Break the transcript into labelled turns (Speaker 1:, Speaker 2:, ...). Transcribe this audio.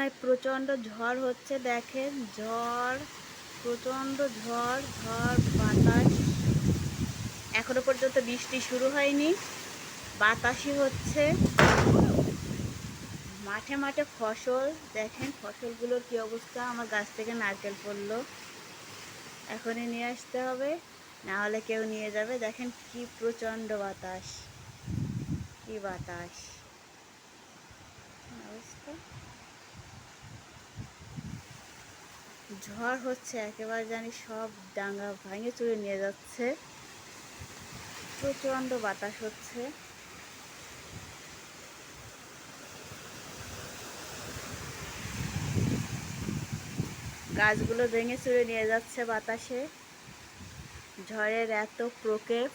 Speaker 1: খুলনায় প্রচণ্ড ঝড় হচ্ছে, দেখেন ঝড়, প্রচণ্ড ঝড় ঝড় বাতাস। এখনো পর্যন্ত বৃষ্টি শুরু হয়নি, বাতাসই হচ্ছে। মাঠে মাঠে ফসল, দেখেন ফসলগুলোর কি অবস্থা। আমার গাছ থেকে নারকেল পড়লো, এখনই নিয়ে আসতে হবে, না হলে কেউ নিয়ে যাবে। দেখেন কি প্রচণ্ড বাতাস, কি বাতাস অবস্থা। ঝড় হচ্ছে একেবারে, জানি সব ডাঙা ভাঙে চুরে নিয়ে যাচ্ছে। প্রচণ্ড বাতাস হচ্ছে। গাছগুলো ভেঙে চুরে নিয়ে যাচ্ছে বাতাসে। ঝড়ের এত প্রকোপ।